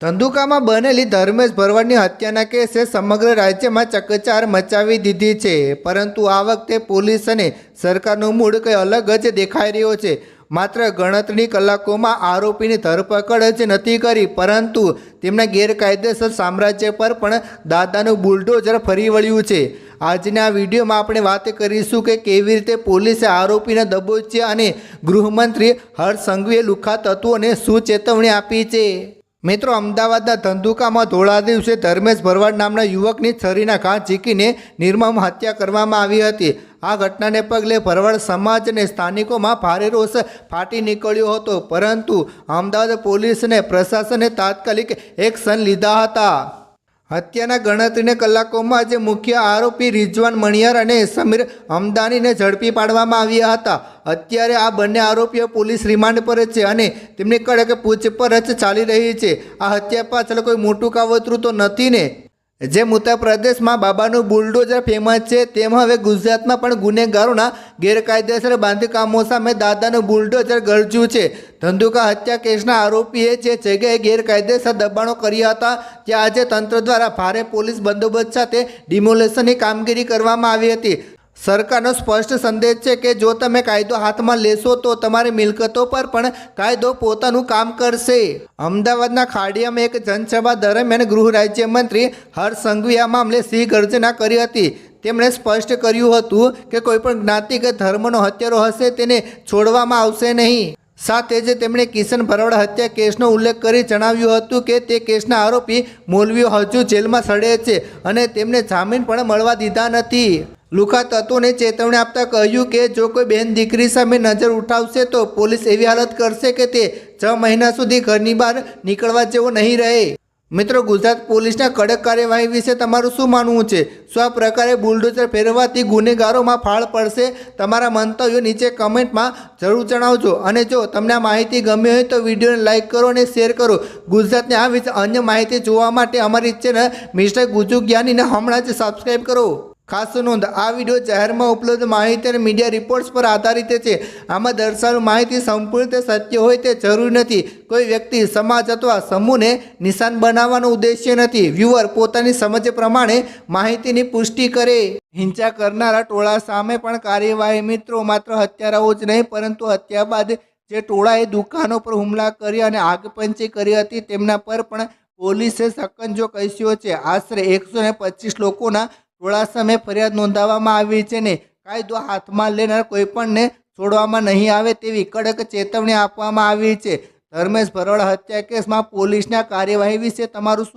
ધંધુકામાં બનેલી ધર્મેશ ભરવાડની હત્યાના કેસે સમગ્ર રાજ્યમાં ચકચાર મચાવી દીધી છે। પરંતુ આ વખતે પોલીસ અને સરકારનું મૂડ કંઈ અલગ જ દેખાઈ રહ્યો છે। માત્ર ગણતરીની કલાકોમાં આરોપીની ધરપકડ જ નથી કરી, પરંતુ તેમના ગેરકાયદેસર સામ્રાજ્ય પર પણ દાદાનું બુલડોઝર ફરી વળ્યું છે। આજના વિડીયોમાં આપણે વાત કરીશું કે કેવી રીતે પોલીસે આરોપીને દબોચ્યા અને ગૃહમંત્રી હર્ષ સંઘવીએ લુખ્ખા તત્વોને શું ચેતવણી આપી છે। મિત્રો, અમદાવાદના ધંધુકામાં ધોળા દિવસે ધર્મેશ ભરવાડ નામના યુવકની છરીના ઘા ઝીકીને નિર્મમ હત્યા કરવામાં આવી હતી। આ ઘટનાને પગલે ભરવાડ સમાજ અને સ્થાનિકોમાં ભારે રોષ ફાટી નીકળ્યો હતો, પરંતુ અમદાવાદ પોલીસ અને પ્રશાસને તાત્કાલિક એક્શન લીધા હતા। હત્યાના ગણતરીને કલાકોમાં જ મુખ્ય આરોપી રિઝવાન મણિયાર અને સમીર અમદાનીને ઝડપી પાડવામાં આવ્યા હતા। અત્યારે આ બંને આરોપીઓ પોલીસ રિમાન્ડ પર છે અને તેમની કડક પૂછપરછ ચાલી રહી છે। આ હત્યા પાછળ કોઈ મોટું કાવતરું તો નથી ને? જેમ ઉત્તર પ્રદેશમાં બાબાનું બુલડોઝર ફેમસ છે, તેમ હવે ગુજરાતમાં પણ ગુનેગારોના ગેરકાયદેસર બાંધકામો સામે દાદાનું બુલડોઝર ગરજ્યું છે। ધંધુકા હત્યા કેસના આરોપીએ જે જગ્યાએ ગેરકાયદેસર દબાણો કર્યા હતા, ત્યાં આજે તંત્ર દ્વારા ભારે પોલીસ બંદોબસ્ત સાથે ડિમોલેશનની કામગીરી કરવામાં આવી હતી। સરકારનો સ્પષ્ટ સંદેશ છે કે જો તમે કાયદો હાથમાં લેશો તો તમારી મિલકતો પર પણ કાયદો પોતાનું કામ કરશે। અમદાવાદના ખાડિયામાં એક જનસભા દરમિયાન ગૃહ રાજ્યમંત્રી હર્ષ સંઘવીએ આ મામલે સિંહ ગર્જના કરી હતી। તેમણે સ્પષ્ટ કર્યું હતું કે કોઈપણ જ્ઞાતિ કે ધર્મનો હત્યારો હશે તેને છોડવામાં આવશે નહીં। સાથે જ તેમણે કિશન ભરવાડ હત્યા કેસનો ઉલ્લેખ કરી જણાવ્યું હતું કે તે કેસના આરોપી મૌલવીઓ હજુ જેલમાં સડે છે અને તેમને જામીન પણ મળવા દીધા નથી। લુખ્ખા તત્વોને ચેતવણી આપતા કહ્યું કે જો કોઈ બહેન દીકરી સામે નજર ઉઠાવશે તો પોલીસ એવી હાલત કરશે કે તે 6 મહિના સુધી ઘરની બહાર નીકળવા જેવો નહીં રહે। મિત્રો, ગુજરાત પોલીસના કડક કાર્યવાહી વિશે તમારું શું માનવું છે? શું આ પ્રકારે બુલડોઝર ફેરવવાથી ગુનેગારોમાં ફાળ પડશે? તમારા મંતવ્યો નીચે કમેન્ટમાં જરૂર જણાવજો। અને જો તમને આ માહિતી ગમી હોય તો વિડીયોને લાઇક કરો અને શેર કરો। ગુજરાતની આ વિશે અન્ય માહિતી જોવા માટે અમારી ચેનલ મિસ્ટર ગુજુ જ્ઞાનીને હમણાં જ સબસ્ક્રાઈબ કરો। ખાસ નોંધ, આ વિડીયો જાહેરમાં ઉપલબ્ધ માહિતી અને મીડિયા રિપોર્ટ્સ પર આધારિત છે। આમાં દર્શાવેલ માહિતી સંપૂર્ણ રીતે સત્ય હોય તે જરૂરી નથી। કોઈ વ્યક્તિ, સમાજ અથવા સમૂહને નિશાન બનાવવાનો ઉદ્દેશ્ય નથી। વ્યુઅર પોતાની સમજ પ્રમાણે માહિતીની પુષ્ટિ કરે। હિંસા કરનારા ટોળા સામે પણ કાર્યવાહી। મિત્રો, માત્ર હત્યારાઓ જ નહીં, પરંતુ હત્યા બાદ જે ટોળાએ દુકાનો પર હુમલા કર્યા અને આગપંચી કરી હતી, તેમના પર પણ પોલીસે સકંજો કસ્યો છે। આશરે 125 લોકોના ટોળા સામે ફરિયાદ નોંધાવવામાં આવી છે ને કાયદો હાથમાં લેનાર કોઈપણને છોડવામાં નહીં આવે તેવી કડક ચેતવણી આપવામાં આવી છે। ધર્મેશ ભરવાડ હત્યા કેસમાં પોલીસના કાર્યવાહી વિશે તમારું